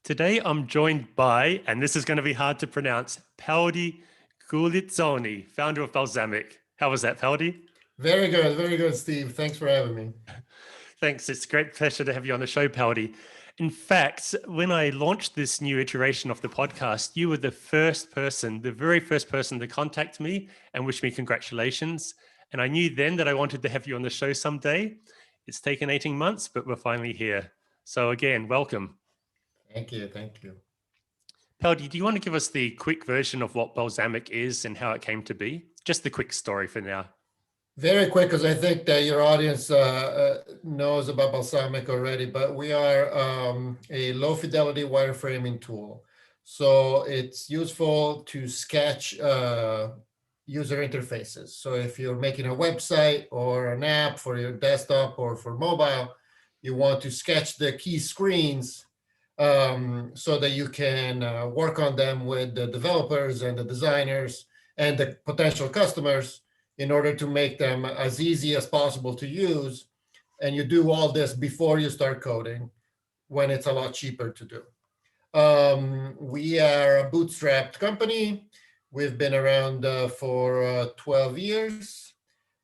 Today I'm joined by, and this is going to be hard to pronounce, Peldi founder of Balsamiq. How was that, Peldi? Very good, Steve. Thanks for having me. Thanks. It's a great pleasure to have you on the show, Peldi. In fact, when I launched this new iteration of the podcast, you were the very first person to contact me and wish me congratulations. And I knew then that I wanted to have you on the show someday. It's taken 18 months, but we're finally here. So again, welcome. Thank you. Thank you. Peldi, do you want to give us the quick version of what Balsamiq is and how it came to be? Just the quick story for now. Very quick, because I think that your audience knows about Balsamiq already, but we are a low fidelity wireframing tool. So it's useful to sketch user interfaces. So if you're making a website or an app for your desktop or for mobile, you want to sketch the key screens so that you can work on them with the developers and the designers and the potential customers in order to make them as easy as possible to use. And you do all this before you start coding, when it's a lot cheaper to do. We are a bootstrapped company. We've been around for 12 years.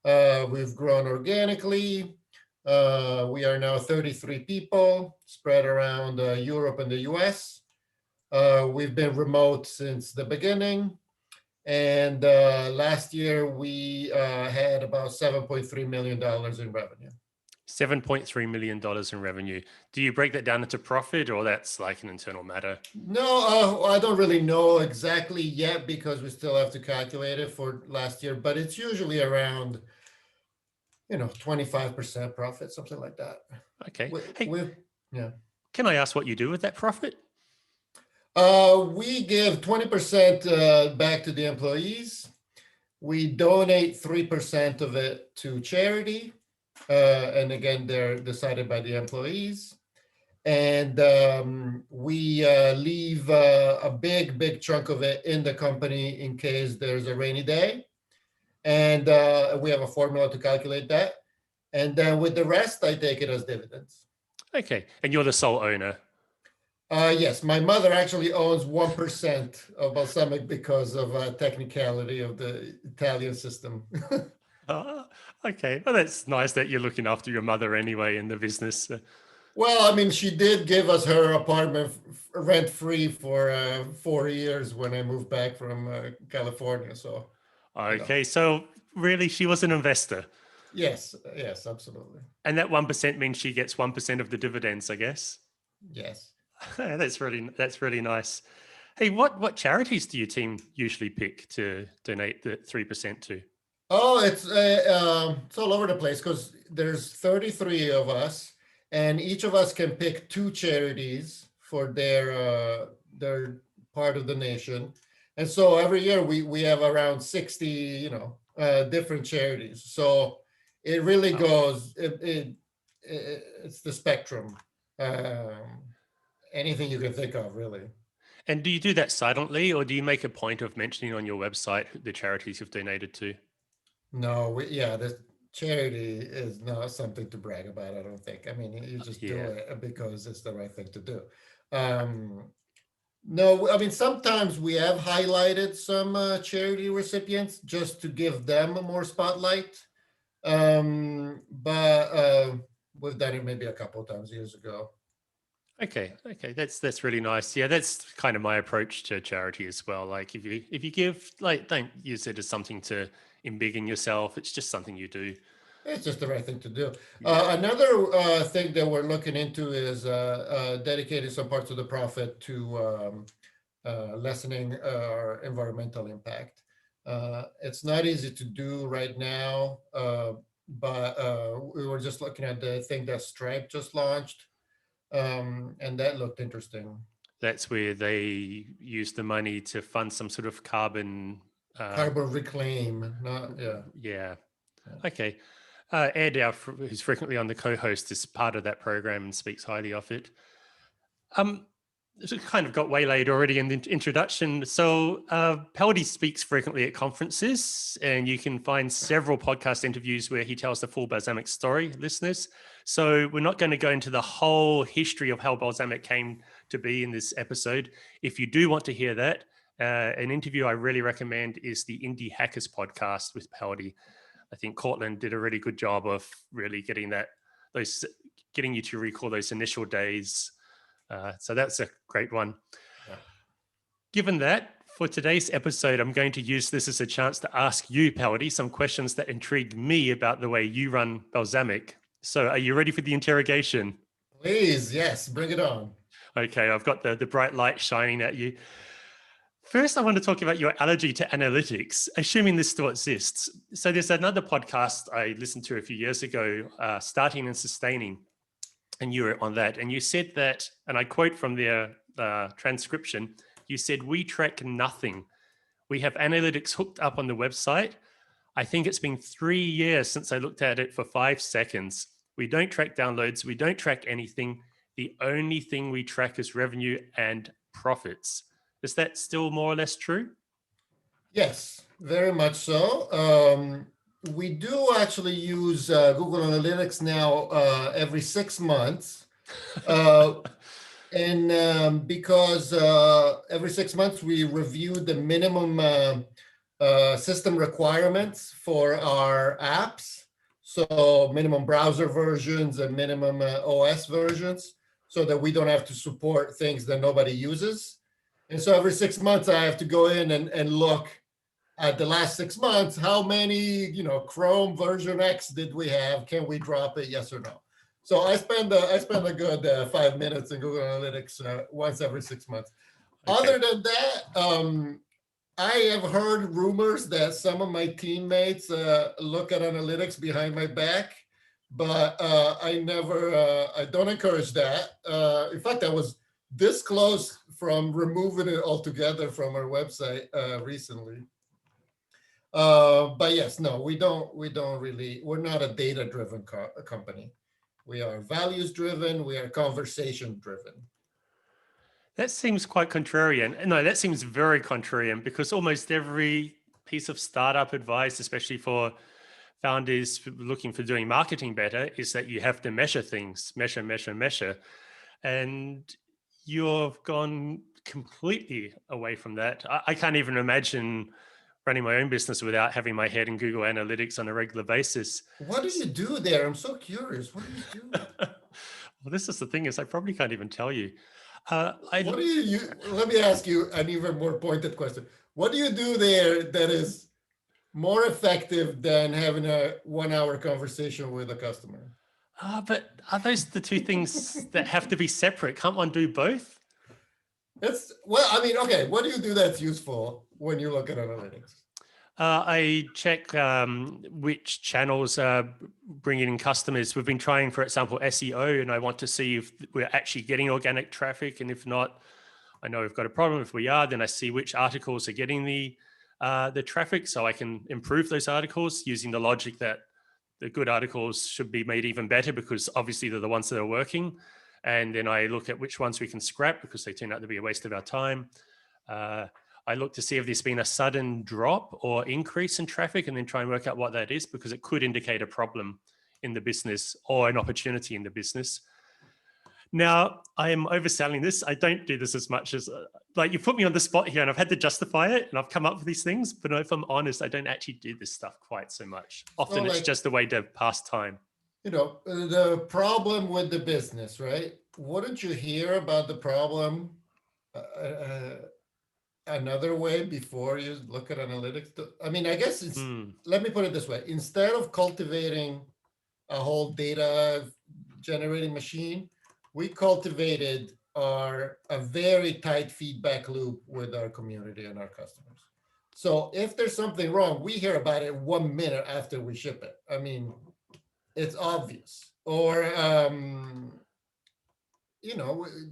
We've grown organically. We are now 33 people spread around Europe and the US. We've been remote since the beginning. And last year we had about $7.3 million in revenue. $7.3 million in revenue. Do you break that down into profit, or that's like an internal matter? No, I don't really know exactly yet because we still have to calculate it for last year, but it's usually around 25% profit, something like that. Okay. Yeah. Can I ask what you do with that profit? We give 20% back to the employees. We donate 3% of it to charity. And again, they're decided by the employees. And we leave a big chunk of it in the company in case there's a rainy day. And we have a formula to calculate that. And then with the rest, I take it as dividends. Okay. And you're the sole owner? Yes, my mother actually owns 1% of Balsamiq because of a technicality of the Italian system. Okay. Well, that's nice that you're looking after your mother anyway in the business. Well, I mean, she did give us her apartment rent-free for 4 years when I moved back from California. So. Okay. So really, she was an investor? Yes, absolutely. And that 1% means she gets 1% of the dividends, I guess? Yes. That's really nice. Hey, what charities do your team usually pick to donate the 3% to? Oh, it's all over the place because there's 33 of us, and each of us can pick 2 charities for their part of the nation. And so every year we have around 60, different charities. So it really goes. It's the spectrum. Anything you can think of, really. And do you do that silently, or do you make a point of mentioning on your website the charities you've donated to? No, the charity is not something to brag about, I don't think. I mean, you just do it because it's the right thing to do. No, I mean, sometimes we have highlighted some charity recipients just to give them more spotlight. But we've done it maybe a couple of times years ago. Okay, that's really nice. Yeah, that's kind of my approach to charity as well. Like if you give, like, don't use it as something to embiggen yourself. It's just something you do. It's just the right thing to do. Another thing that we're looking into is dedicating some parts of the profit to lessening our environmental impact. It's not easy to do right now, but we were just looking at the thing that Stripe just launched. And that looked interesting. That's where they use the money to fund some sort of carbon reclaim. Yeah. Okay. Ed, who's frequently on the co-host, is part of that program and speaks highly of it. It kind of got waylaid already in the introduction. So Peldi speaks frequently at conferences, and you can find several podcast interviews where he tells the full Balsamiq story, listeners. So we're not going to go into the whole history of how Balsamiq came to be in this episode. If you do want to hear that, an interview I really recommend is the Indie Hackers podcast with Peldi. I think Cortland did a really good job of really getting you to recall those initial days. So that's a great one. Yeah. Given that, for today's episode, I'm going to use this as a chance to ask you, Peldi, some questions that intrigued me about the way you run Balsamiq. So are you ready for the interrogation? Please, yes, bring it on. Okay, I've got the bright light shining at you. First, I want to talk about your allergy to analytics, assuming this still exists. So there's another podcast I listened to a few years ago, Starting and Sustaining, and you were on that. And you said that, and I quote from their transcription, you said, "We track nothing. We have analytics hooked up on the website. I think it's been 3 years since I looked at it for 5 seconds. We don't track downloads. We don't track anything. The only thing we track is revenue and profits." Is that still more or less true? Yes, very much so. We do actually use Google Analytics now every 6 months. And because every 6 months we review the minimum system requirements for our apps. So minimum browser versions and minimum OS versions, so that we don't have to support things that nobody uses. And so every 6 months I have to go in and look at the last 6 months, how many, Chrome version X did we have? Can we drop it? Yes or no? So I spend a good 5 minutes in Google Analytics once every 6 months. Okay. Other than that, I have heard rumors that some of my teammates look at analytics behind my back, but I don't encourage that. In fact, I was this close from removing it altogether from our website recently. But yes, no, we don't really, we're not a data-driven company. We are values-driven, we are conversation-driven. That seems quite contrarian. No, that seems very contrarian, because almost every piece of startup advice, especially for founders looking for doing marketing better, is that you have to measure things, measure. And you've gone completely away from that. I can't even imagine running my own business without having my head in Google Analytics on a regular basis. What do you do there? I'm so curious. What do you do? Well, this is the thing, is I probably can't even tell you. What do you let me ask you an even more pointed question. What do you do there that is more effective than having a 1 hour conversation with a customer? But are those the two things that have to be separate? Can't one do both? Okay. What do you do that's useful when you look at analytics? I check which channels are bringing in customers. We've been trying, for example, SEO, and I want to see if we're actually getting organic traffic. And if not, I know we've got a problem. If we are, then I see which articles are getting the traffic, so I can improve those articles using the logic that the good articles should be made even better, because obviously they're the ones that are working. And then I look at which ones we can scrap because they turn out to be a waste of our time. I look to see if there's been a sudden drop or increase in traffic, and then try and work out what that is, because it could indicate a problem in the business or an opportunity in the business. Now, I am overselling this. I don't do this as much as, you put me on the spot here and I've had to justify it, and I've come up with these things. But if I'm honest, I don't actually do this stuff quite so much. Often it's just a way to pass time. The problem with the business, right? Wouldn't you hear about the problem another way before you look at analytics? I guess it's, let me put it this way. Instead of cultivating a whole data generating machine, we cultivated a very tight feedback loop with our community and our customers. So if there's something wrong, we hear about it 1 minute after we ship it. It's obvious. Or,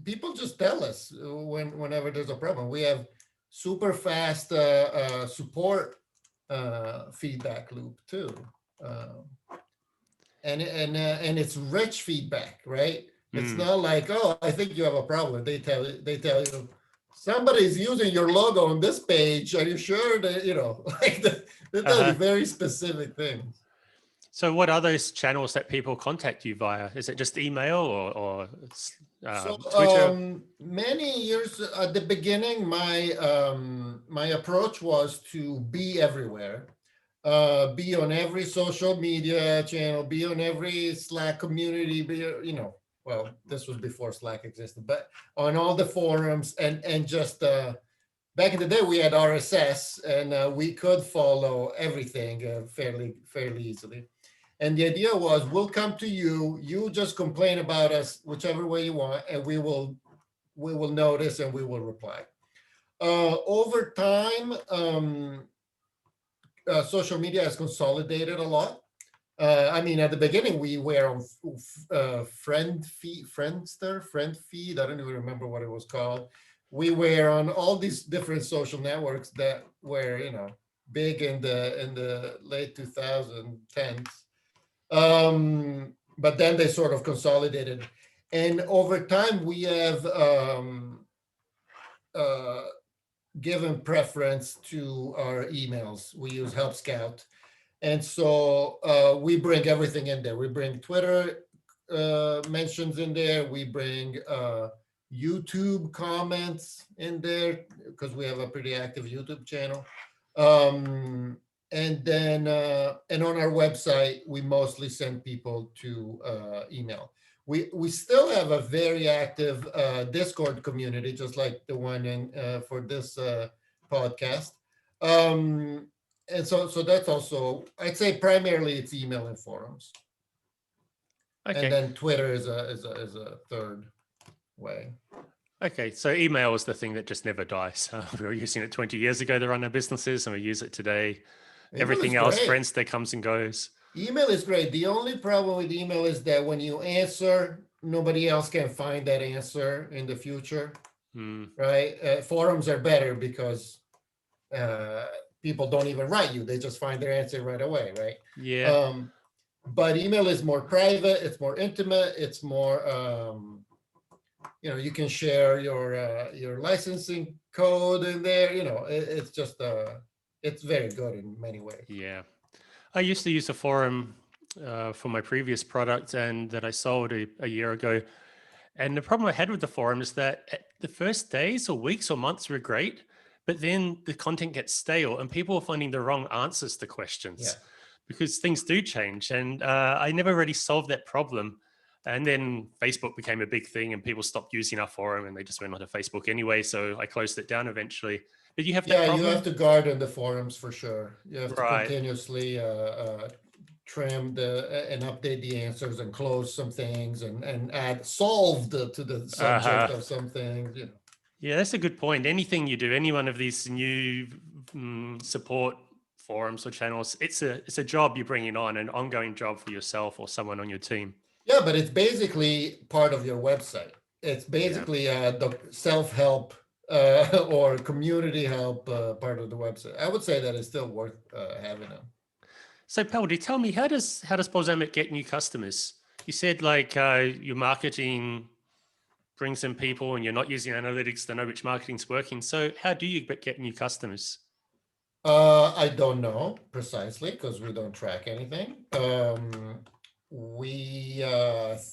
people just tell us whenever there's a problem. We have super fast support feedback loop too. And it's rich feedback, right? It's not like, oh, I think you have a problem. They tell you, somebody's using your logo on this page. Are you sure that, they tell you very specific things. So what are those channels that people contact you via? Is it just email or So Twitter? many years at the beginning, my approach was to be everywhere, be on every social media channel, be on every Slack community, be well, this was before Slack existed, but on all the forums and just back in the day we had RSS and we could follow everything fairly easily. And the idea was, we'll come to you. You just complain about us whichever way you want, and we will notice and we will reply. Over time, social media has consolidated a lot. I mean, at the beginning, we were on Friend Feed. I don't even remember what it was called. We were on all these different social networks that were, big in the late 2010s. But then they sort of consolidated. And over time, we have given preference to our emails. We use Help Scout. And so we bring everything in there. We bring Twitter mentions in there. We bring YouTube comments in there because we have a pretty active YouTube channel. And then and on our website, we mostly send people to email. We still have a very active Discord community, just like the one in for this podcast. And so that's also, I'd say primarily it's email and forums. Okay. And then Twitter is a third way. Okay, so email is the thing that just never dies. We were using it 20 years ago to run our businesses, and we use it today. Everything else, friends, that comes and goes. Email is great. The only problem with email is that when you answer, nobody else can find that answer in the future, right? Forums are better because people don't even write you. They just find their answer right away, right? Yeah. But email is more private. It's more intimate. It's more, you can share your licensing code in there. It's just, it's very good in many ways. Yeah. I used to use a forum for my previous product and that I sold a year ago. And the problem I had with the forum is that the first days or weeks or months were great, but then the content gets stale and people are finding the wrong answers to questions because things do change. And I never really solved that problem. And then Facebook became a big thing and people stopped using our forum and they just went onto Facebook anyway. So I closed it down eventually. Did you have that problem? Yeah, you have to guard on the forums for sure. You have to continuously trim and update the answers and close some things and add solved to the subject of some things. Yeah, that's a good point. Anything you do, any one of these new support forums or channels, it's a job you're bringing on, an ongoing job for yourself or someone on your team. Yeah, but it's basically part of your website. It's basically the self-help or community help part of the website. I would say that it's still worth having them. So Peldi, tell me, how does Balsamiq get new customers? You said like your marketing brings in people and you're not using analytics to know which marketing's working. So how do you get new customers? I don't know precisely because we don't track anything. We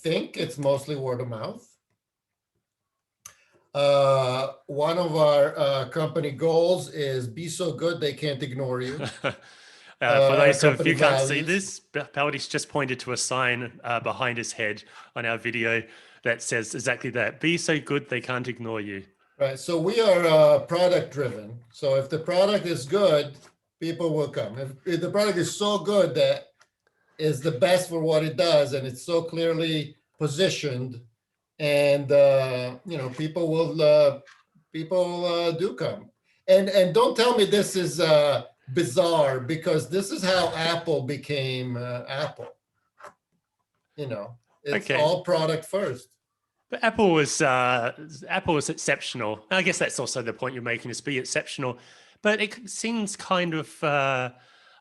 think it's mostly word of mouth. One of our company goals is be so good they can't ignore you. For those of you who can't see this, Peldi's just pointed to a sign behind his head on our video that says exactly that. Be so good they can't ignore you. Right. So we are product driven. So if the product is good, people will come. If the product is so good that is the best for what it does and it's so clearly positioned, and people will do come. And don't tell me this is Bazaar, because this is how Apple became Apple. It's all product first. But Apple was exceptional. I guess that's also the point you're making, is be exceptional. But it seems kind of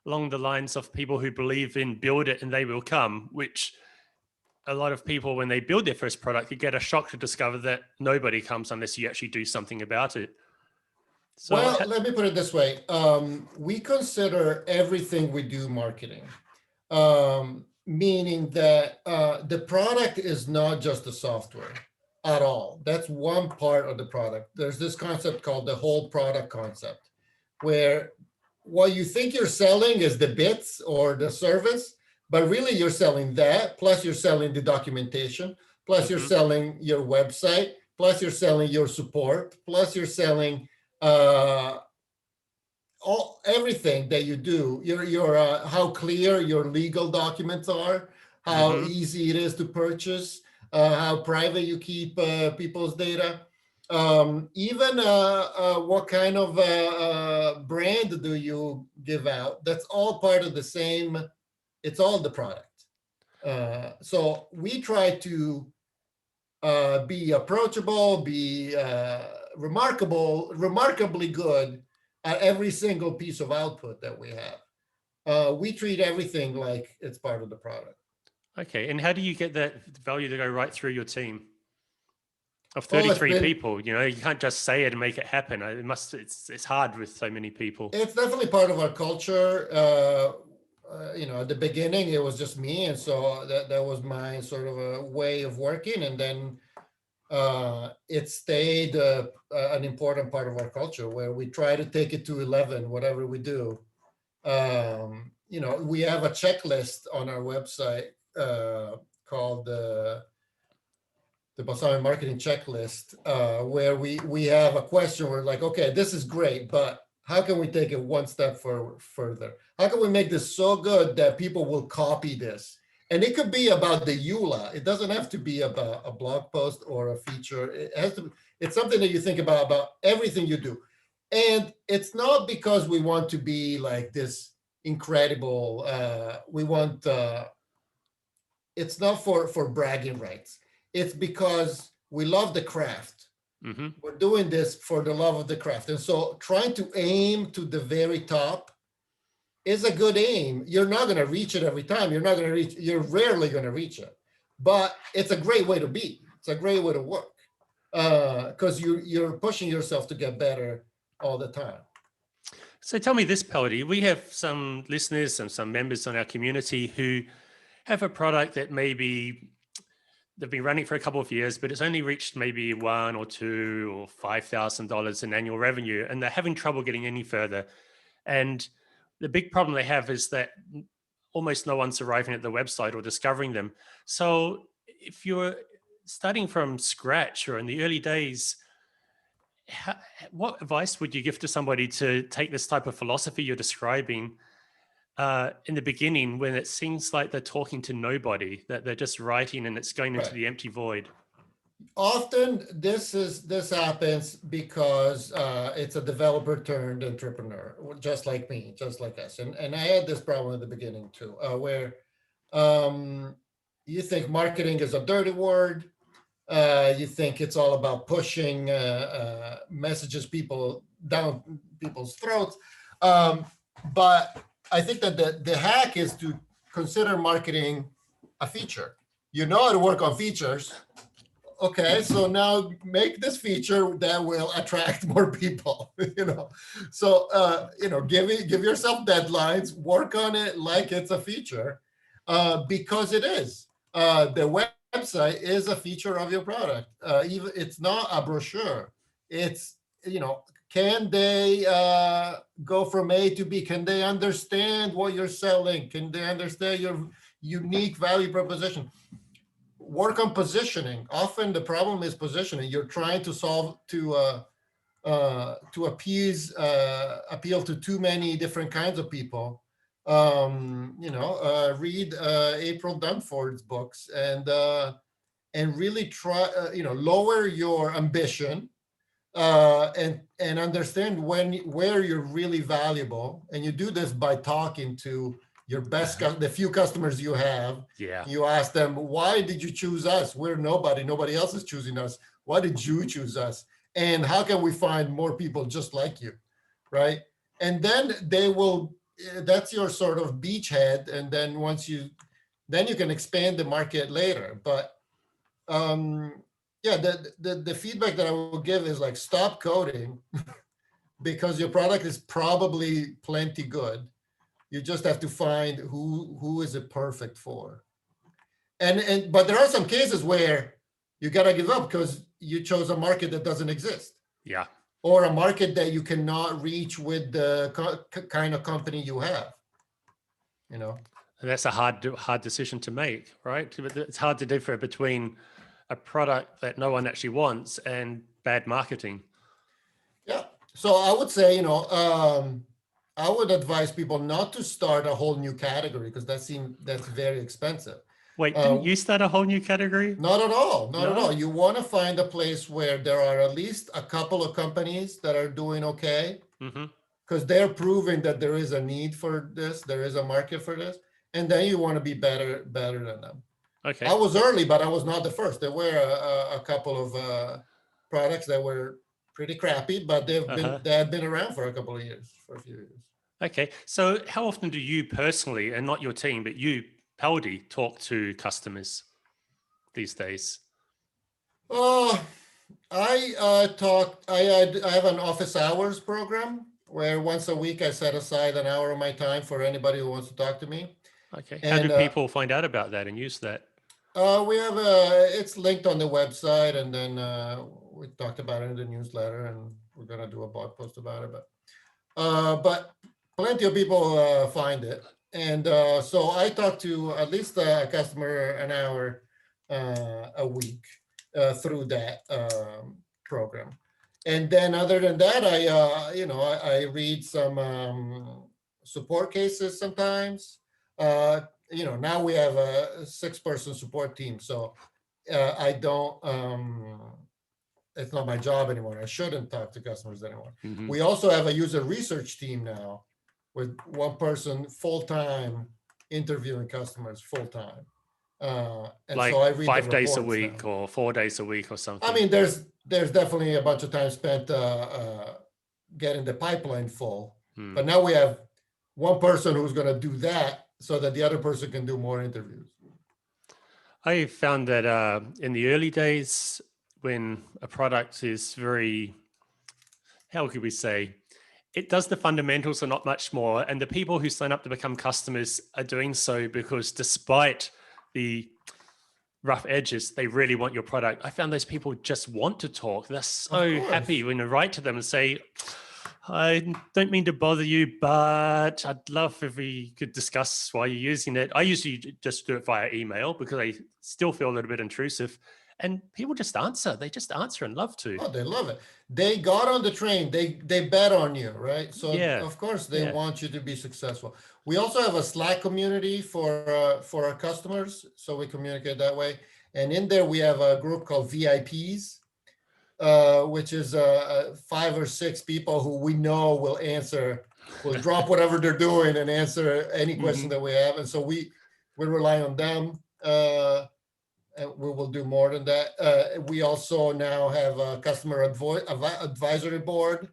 along the lines of people who believe in build it and they will come, which a lot of people, when they build their first product, you get a shock to discover that nobody comes unless you actually do something about it. So, well, let me put it this way. We consider everything we do marketing. Meaning that the product is not just the software at all. That's one part of the product. There's this concept called the whole product concept, where what you think you're selling is the bits or the service, but really you're selling that, plus you're selling the documentation, plus you're Hmm. selling your website, plus you're selling your support, plus you're selling uh, all everything that you do, your how clear your legal documents are, how Hmm. easy it is to purchase, how private you keep people's data, even what kind of brand do you give out. That's all part of the same. It's all the product. So we try to be approachable, be remarkably good at every single piece of output that we have. We treat everything like it's part of the product. Okay. And how do you get that value to go right through your team of Oh, 33 people? You know, you can't just say it and make it happen. It's hard with so many people. it's definitely part of our culture. At the beginning, it was just me, and so that was my sort of a way of working, and then it stayed an important part of our culture where we try to take it to 11 whatever we do. We have a checklist on our website called the Balsamiq marketing checklist, where we have a question. We're like, okay, this is great, but how can we take it one step further? How can we make this so good that people will copy this? And it could be about the EULA. It doesn't have to be about a blog post or a feature. It has to. It's something that you think about everything you do, and it's not because we want to be like this incredible. We want. It's not for bragging rights. It's because we love the craft. Hmm. We're doing this for the love of the craft. And so trying to aim to the very top is a good aim. You're not going to reach it every time. You're rarely going to reach it. But it's a great way to be. It's a great way to work. Because you're pushing yourself to get better all the time. So tell me this, Peldi. We have some listeners and some members on our community who have a product that maybe they've been running for a couple of years, but it's only reached maybe $1 or $2 or $5,000 in annual revenue, and they're having trouble getting any further. And the big problem they have is that almost no one's arriving at the website or discovering them. So if you're starting from scratch or in the early days, what advice would you give to somebody to take this type of philosophy you're describing in the beginning when it seems like they're talking to nobody, that they're just writing and it's going into Right. the empty void? Often this happens because it's a developer turned entrepreneur, just like me, just like us, and I had this problem at the beginning too, where um, you think marketing is a dirty word. You think it's all about pushing messages people down people's throats, but I think that the hack is to consider marketing a feature. You know how to work on features. Okay, so now make this feature that will attract more people. So give yourself deadlines, work on it like it's a feature, because it is. The website is a feature of your product. Even it's not a brochure. It's can they go from A to B? Can they understand what you're selling? Can they understand your unique value proposition? Work on positioning. Often the problem is positioning. You're trying to solve to appeal to too many different kinds of people. Read April Dunford's books and really try lower your ambition, and understand where you're really valuable. And you do this by talking to your the few customers you have. Yeah. You ask them, why did you choose us? We're nobody else is choosing us. Why did you choose us? And how can we find more people just like you? Right. And then they will, that's your sort of beachhead. And then then you can expand the market later. But yeah, the feedback that I will give is like, stop coding because your product is probably plenty good. You just have to find who is it perfect for. And but there are some cases where you got to give up because you chose a market that doesn't exist, Yeah. or a market that you cannot reach with the kind of company you have. You know. And that's a hard decision to make, right? It's hard to differ between a product that no one actually wants and bad marketing. Yeah. So I would say, I would advise people not to start a whole new category because that's very expensive. Wait, Uh, didn't you start a whole new category? Not at all. Not at No? all. You want to find a place where there are at least a couple of companies that are doing okay Mm-hmm. because they're proving that there is a need for this, there is a market for this, and then you want to be better than them. Okay. I was early, but I was not the first. There were a couple of products that were pretty crappy, but Uh-huh. they had been around for a couple of years, for a few years. Okay. So how often do you personally, and not your team, but you, Peldi, talk to customers these days? Oh, I have an office hours program where once a week I set aside an hour of my time for anybody who wants to talk to me. Okay. How do And people find out about that and use that? we have it's linked on the website, and then we talked about it in the newsletter, and we're gonna do a blog post about it. But plenty of people find it, and so I talk to at least a customer an hour a week through that program. And then other than that, I read some support cases sometimes. Now we have a 6-person support team, so I don't. It's not my job anymore. I shouldn't talk to customers anymore. Mm-hmm. We also have a user research team now, with one person full time interviewing customers full time. And Like so I read the 5 days a reports week now. or 4 days a week or something. I mean, there's definitely a bunch of time spent getting the pipeline full, but now we have one person who's going to do that so that the other person can do more interviews. I found that in the early days, when a product is very, how could we say, it does the fundamentals and not much more. And the people who sign up to become customers are doing so because despite the rough edges, they really want your product. I found those people just want to talk. They're so happy when you write to them and say, I don't mean to bother you, but I'd love if we could discuss why you're using it. I usually just do it via email because I still feel a little bit intrusive. And people just answer. They just answer and love to. Oh, they love it. They got on the train. They bet on you, right? So Yeah. of course they Yeah. want you to be successful. We also have a Slack community for our customers, so we communicate that way. And in there we have a group called VIPs, which is 5 or 6 people who we know will drop whatever they're doing and answer any question that we have. And so we rely on them. And we will do more than that. We also now have a customer advisory board.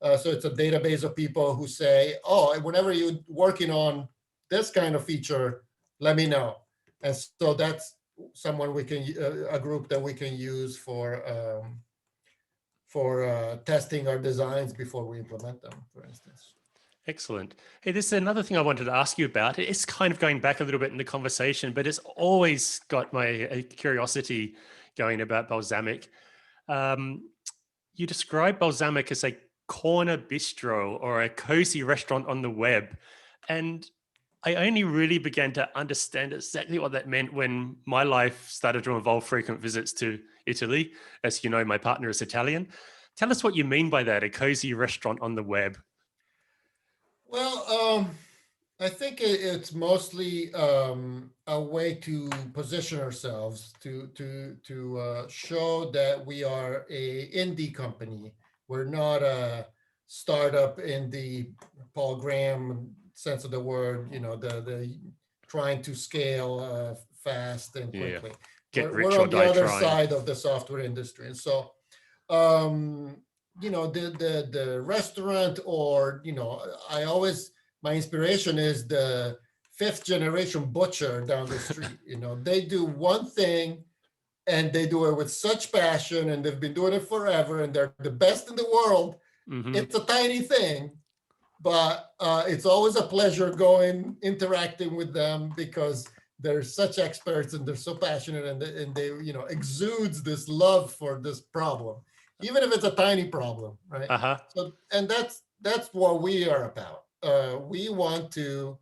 So it's a database of people who say, oh, whenever you're working on this kind of feature, let me know. And so that's someone a group that we can use for testing our designs before we implement them, for instance. Excellent. Hey, this is another thing I wanted to ask you about. It's kind of going back a little bit in the conversation, but it's always got my curiosity going about Balsamiq. You describe Balsamiq as a corner bistro or a cozy restaurant on the web. And I only really began to understand exactly what that meant when my life started to involve frequent visits to Italy. As you know, my partner is Italian. Tell us what you mean by that, a cozy restaurant on the web. Well, I think it's mostly a way to position ourselves to show that we are a indie company. We're not a startup in the Paul Graham sense of the word. The trying to scale fast and quickly. Get rich We're or on the die other trying. side of the software industry, and so the restaurant, or my inspiration is the 5th generation butcher down the street. They do one thing and they do it with such passion, and they've been doing it forever, and they're the best in the world. It's a tiny thing, but it's always a pleasure going, interacting with them because they're such experts and they're so passionate and they exudes this love for this problem, even if it's a tiny problem, right? Uh-huh. So, and that's what we are about. We want to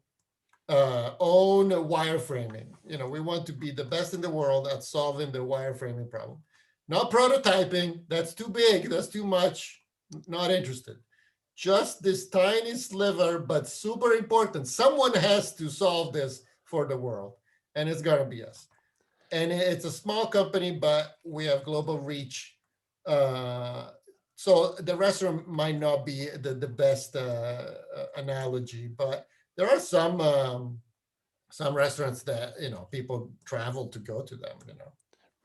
own wireframing. We want to be the best in the world at solving the wireframing problem. Not prototyping, that's too big, that's too much, not interested. Just this tiny sliver, but super important. Someone has to solve this for the world, and it's gonna be us. And it's a small company, but we have global reach. Uh, so the restaurant might not be the best analogy, but there are some restaurants that people travel to go to them.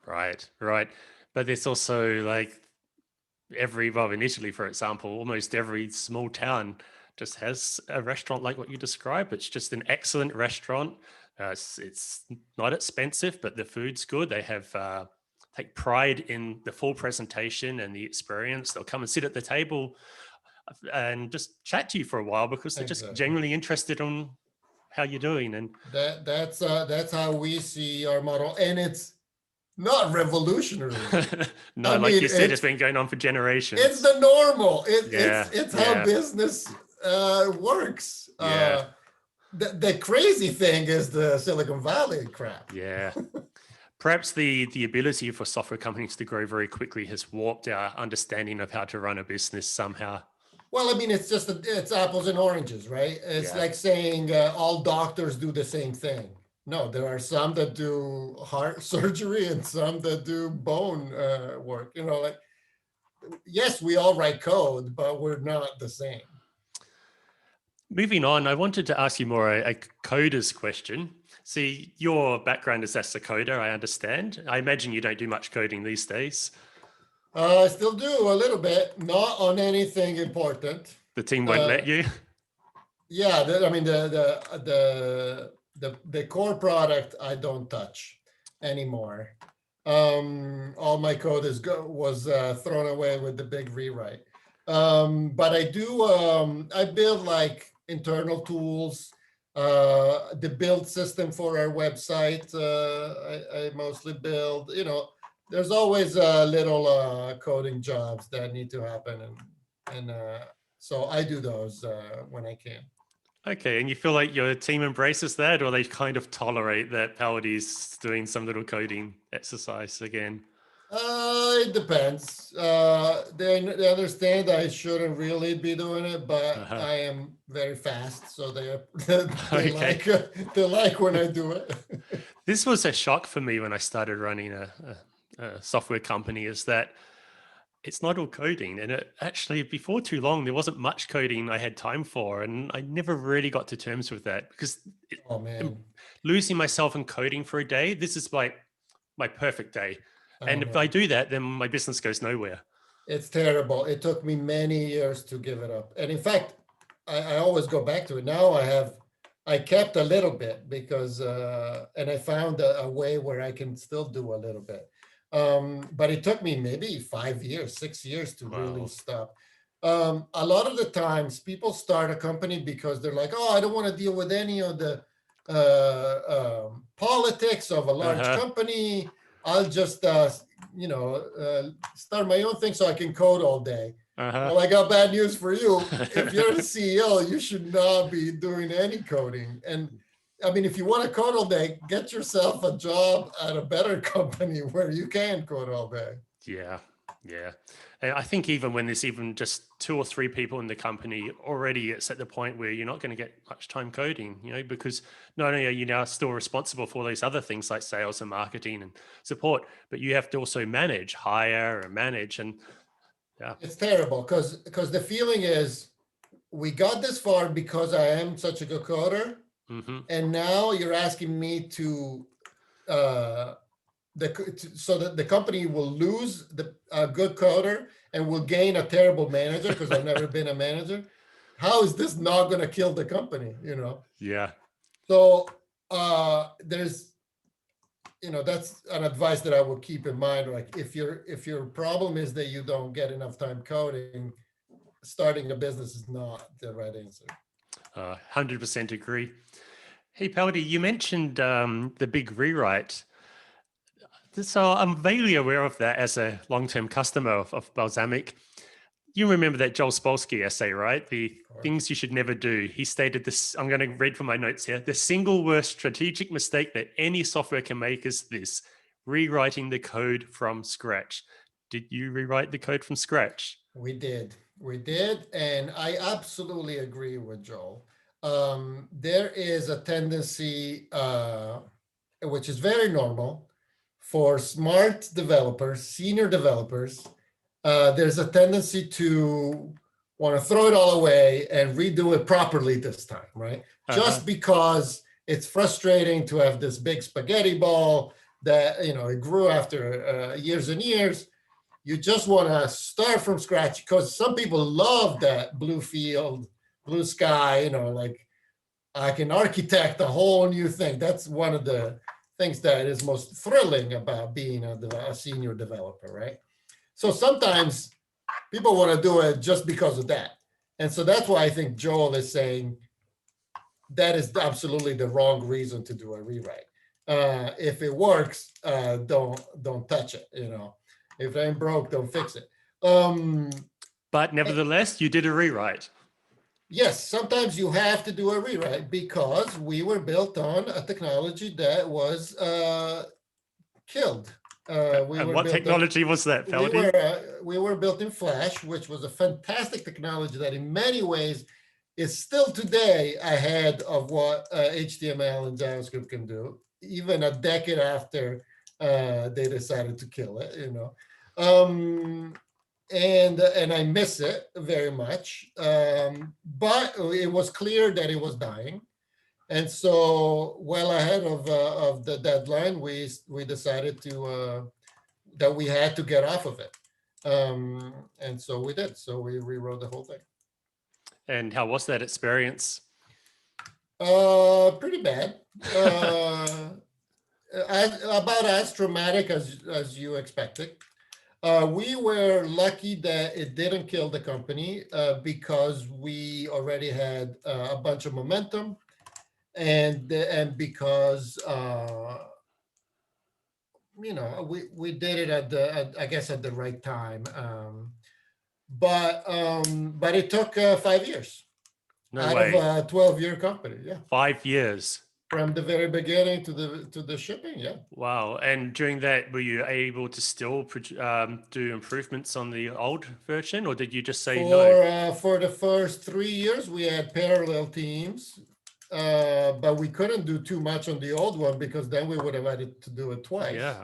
Right, right. But there's also like well, in Italy, for example, almost every small town just has a restaurant like what you described. It's just an excellent restaurant. It's not expensive, but the food's good. They have take pride in the full presentation and the experience. They'll come and sit at the table and just chat to you for a while because they're just Exactly. genuinely interested on how you're doing. And That's how we see our model, and it's not revolutionary. no, I like mean, you said, it's been going on for generations. it's the normal. Yeah, It's how yeah, business works. yeah, The crazy thing is the Silicon Valley crap. yeah. Perhaps the ability for software companies to grow very quickly has warped our understanding of how to run a business somehow. Well, I mean, it's apples and oranges, right? It's Yeah. like saying all doctors do the same thing. No, there are some that do heart surgery and some that do bone work. Like, yes, we all write code, but we're not the same. Moving on, I wanted to ask you more a coder's question. See, your background is as a coder, I understand. I imagine you don't do much coding these days. I still do a little bit, not on anything important. The team won't let you. Yeah, I mean the core product I don't touch anymore. All my code was thrown away with the big rewrite. But I build like internal tools, the build system for our website. I mostly build. There's always little coding jobs that need to happen, and so I do those when I can. Okay, and you feel like your team embraces that, or they kind of tolerate that Peldi's doing some little coding exercise again? It depends. They understand I shouldn't really be doing it, but Uh-huh. I am very fast, so they Okay. like they like when I do it. This was a shock for me when I started running a software company, is that it's not all coding. And it actually, before too long, there wasn't much coding I had time for. And I never really got to terms with that because Oh man, losing myself in coding for a day, this is my perfect day. I And if I know. do that, then my business goes nowhere. It's terrible. It took me many years to give it up. And in fact, I always go back to it. Now I kept a little bit because, and I found a way where I can still do a little bit. But it took me maybe 5 years, 6 years to really Wow. stop. A lot of the times people start a company because they're like, oh, I don't want to deal with any of the politics of a large Uh-huh. company. I'll just start my own thing so I can code all day. Uh-huh. Well, I got bad news for you. If you're a CEO, you should not be doing any coding. And I mean, if you want to code all day, get yourself a job at a better company where you can code all day. Yeah, yeah. And I think even when there's even just two or three people in the company, already it's at the point where you're not going to get much time coding, because not only are you now still responsible for those other things like sales and marketing and support, but you have to also hire and manage. And yeah. It's terrible because the feeling is we got this far because I am such a good coder, Hmm. and now you're asking me to uh, so that the company will lose the good coder and will gain a terrible manager because I've never been a manager. How is this not going to kill the company? Yeah. So there's that's an advice that I will keep in mind. Like if your problem is that you don't get enough time coding, starting a business is not the right answer. 100% agree. Hey, Peldi, you mentioned the big rewrite. So I'm vaguely aware of that as a long-term customer of Balsamiq. You remember that Joel Spolsky essay, right? The Of course. things you should never do. He stated this, I'm going to read from my notes here. The single worst strategic mistake that any software can make is this: rewriting the code from scratch. Did you rewrite the code from scratch? We did. We did. And I absolutely agree with Joel. There is a tendency, which is very normal, for smart developers, senior developers. There's a tendency to want to throw it all away and redo it properly this time, right? Just because it's frustrating to have this big spaghetti ball that, it grew after years and years. You just want to start from scratch, because some people love that blue field, blue sky, like I can architect a whole new thing. That's one of the things that is most thrilling about being a senior developer, right? So sometimes people want to do it just because of that. And so that's why I think Joel is saying that is absolutely the wrong reason to do a rewrite. If it works, don't touch it. If it ain't broke, don't fix it. But nevertheless, you did a rewrite. Yes, sometimes you have to do a rewrite because we were built on a technology that was killed. And what technology was that, Peldi? We were built in Flash, which was a fantastic technology that in many ways is still today ahead of what HTML and JavaScript can do, even a decade after they decided to kill it, and I miss it very much. But it was clear that it was dying. And so, well ahead of the deadline, we decided that we had to get off of it, and so we did. So we rewrote the whole thing. And how was that experience? Pretty bad. About as traumatic as you expected. We were lucky that it didn't kill the company because we already had a bunch of momentum. And because we did it at the right time, but it took 5 years No way. Of a 12-year company. 5 years from the very beginning to the shipping. Wow. And during that, were you able to still do improvements on the old version, or did you just say no? For the first 3 years we had parallel teams. But we couldn't do too much on the old one because then we would have had to do it twice. Yeah.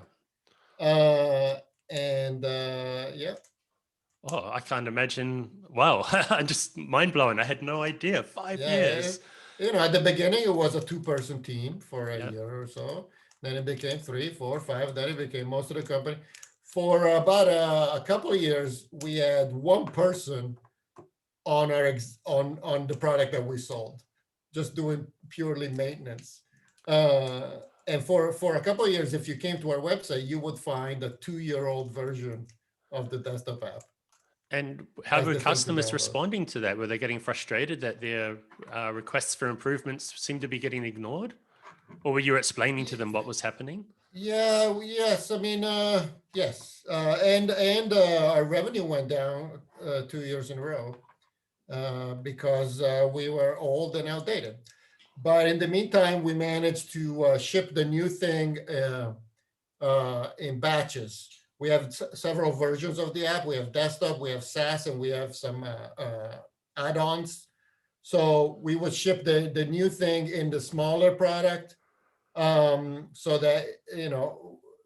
Oh, I can't imagine. Wow. I'm just mind blown. I had no idea. 5 years. At the beginning it was a 2-person team for a year or so. Then it became 3, 4, 5. Then it became most of the company. For about a couple of years, we had 1 person on on the product that we sold, just doing purely maintenance. And for a couple of years, if you came to our website, you would find a 2-year-old version of the desktop app. And how were customers responding to that? Were they getting frustrated that their requests for improvements seemed to be getting ignored? Or were you explaining to them what was happening? Yes. I mean, yes. And our revenue went down 2 years in a row because we were old and outdated. But in the meantime, we managed to ship the new thing in batches. We have several versions of the app. We have desktop, we have SaaS, and we have some add-ons. So we would ship the new thing in the smaller product so that,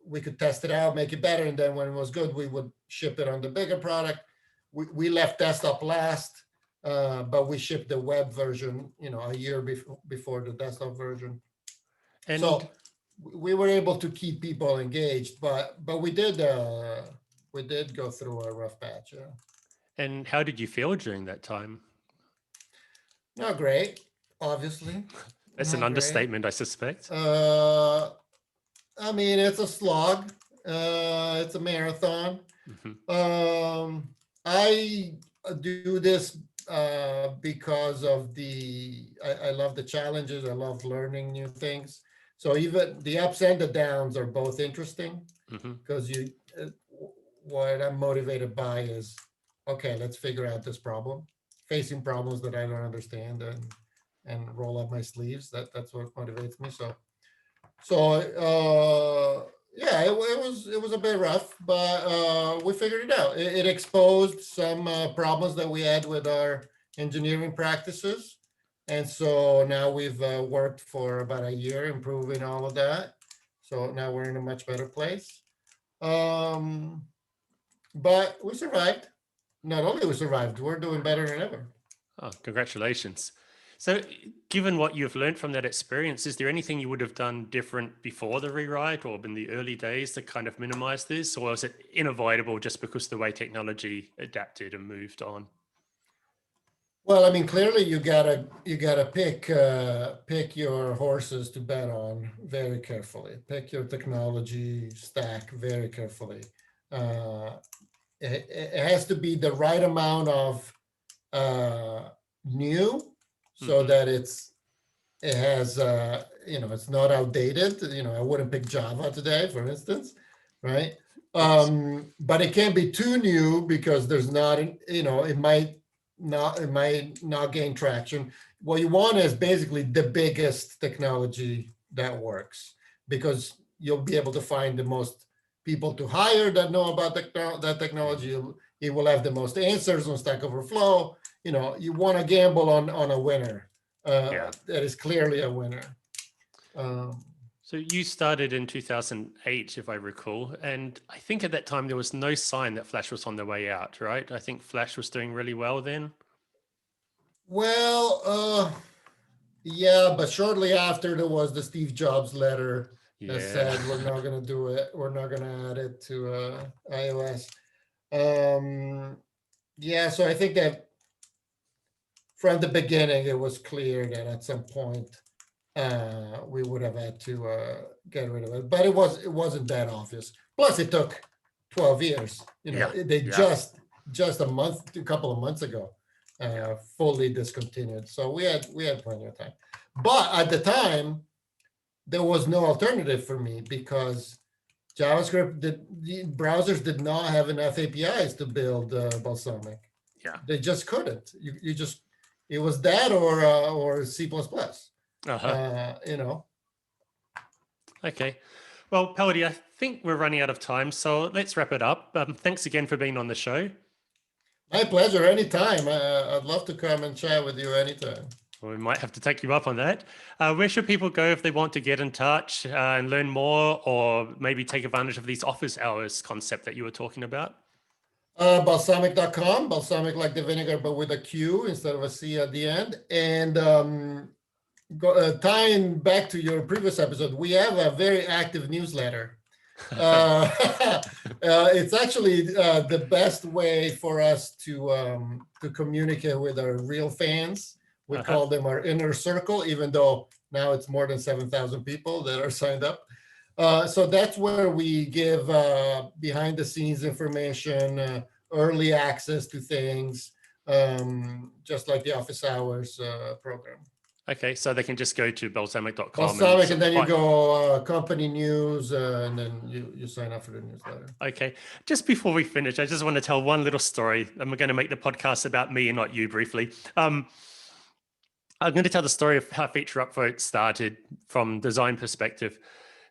we could test it out, make it better. And then when it was good, we would ship it on the bigger product. We left desktop last. But we shipped the web version, a year before the desktop version. And so we were able to keep people engaged, but we did go through a rough patch. And how did you feel during that time? Not great, obviously. That's an understatement, I suspect. I mean, it's a slog. It's a marathon. do this because of I love the challenges. I love learning new things. So even the ups and the downs are both interesting Hmm. because what I'm motivated by is, okay, let's figure out this problem, facing problems that I don't understand, and roll up my sleeves. That's what motivates me. So yeah, it was a bit rough, but we figured it out. It exposed some problems that we had with our engineering practices, and so now we've worked for about a year improving all of that. So now we're in a much better place. Um, but we survived. Not only we survived, we're doing better than ever. Oh, congratulations. So, given what you've learned from that experience, is there anything you would have done different before the rewrite or in the early days to kind of minimize this? Or is it unavoidable just because the way technology adapted and moved on? Well, I mean, clearly you gotta pick your horses to bet on very carefully. Pick your technology stack very carefully. Uh, it has to be the right amount of new, so Hmm. that it has it's not outdated. I wouldn't pick Java today, for instance, right? Yes. But it can't be too new because there's not it might not gain traction. What you want is basically the biggest technology that works, because you'll be able to find the most people to hire that know about that technology. It will have the most answers on Stack Overflow. You want to gamble on a winner Yeah. that is clearly a winner. Um, So you started in 2008, if I recall, and I think at that time there was no sign that Flash was on the way out, right? I think Flash was doing really well then. well, yeah, but shortly after there was the Steve Jobs letter that Yeah. said we're not going to do it. We're not going to add it to iOS. Um, yeah, so I think that from the beginning it was clear that at some point we would have had to get rid of it, but it wasn't that obvious. Plus, it took 12 years. Yeah. They Yeah. a couple of months ago, Yeah. fully discontinued. So we had plenty of time. But at the time, there was no alternative for me because the browsers did not have enough APIs to build Balsamiq. Yeah. They just couldn't. You just it was that or C++. Uh-huh. You know. Okay. Well, Peldi, I think we're running out of time, so let's wrap it up. Thanks again for being on the show. My pleasure. Anytime. I'd love to come and chat with you anytime. We might have to take you up on that. Where should people go if they want to get in touch and learn more, or maybe take advantage of these office hours concept that you were talking about? Balsamiq.com. Balsamiq like the vinegar, but with a Q instead of a C at the end. And tying back to your previous episode, we have a very active newsletter. Uh, it's actually the best way for us to communicate with our real fans. We Uh-huh. call them our inner circle, even though now it's more than 7,000 people that are signed up. So that's where we give behind the scenes information, early access to things, just like the office hours program. Okay, so they can just go to balsamiq.com and Balsamiq, and then you go company news, and then you sign up for the newsletter. Okay, just before we finish, I just want to tell one little story. And we're going to make the podcast about me and not you briefly. I'm going to tell the story of how Feature Upvote started from design perspective.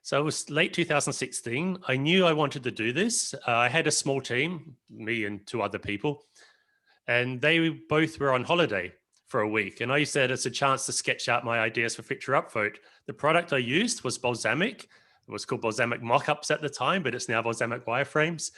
So it was late 2016. I knew I wanted to do this. I had a small team, me and two other people, and they both were on holiday for a week. And I used that as a chance to sketch out my ideas for Feature Upvote. The product I used was Balsamiq. It was called Balsamiq Mockups at the time, but it's now Balsamiq Wireframes.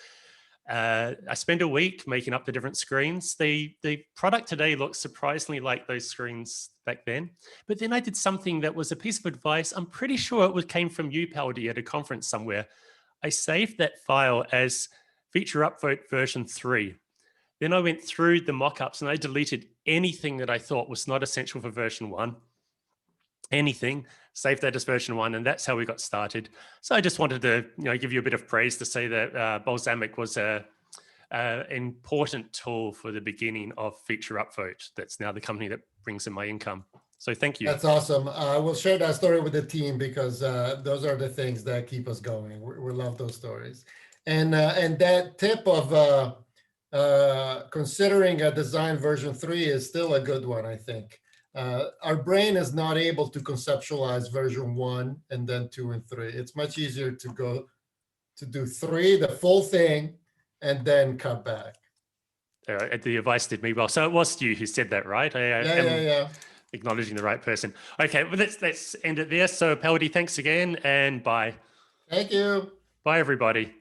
I spent a week making up the different screens. The product today looks surprisingly like those screens back then. But then I did something that was a piece of advice. I'm pretty sure came from you, Peldi, at a conference somewhere. I saved that file as Feature Upvote version 3. Then I went through the mockups and I deleted anything that I thought was not essential for version 1. Anything, save that as version 1, and that's how we got started. So I just wanted to give you a bit of praise to say that Balsamiq was a important tool for the beginning of Feature Upvote. That's now the company that brings in my income. So thank you. That's awesome. We'll share that story with the team because those are the things that keep us going. We love those stories. And that tip of considering a design version 3 is still a good one, I think. Our brain is not able to conceptualize version 1 and then 2 and 3. It's much easier to go to do 3, the full thing, and then cut back. The advice did me well. So it was you who said that, right? Yeah. Acknowledging the right person. Okay, well, let's end it there. So Peldi, thanks again, and bye. Thank you. Bye, everybody.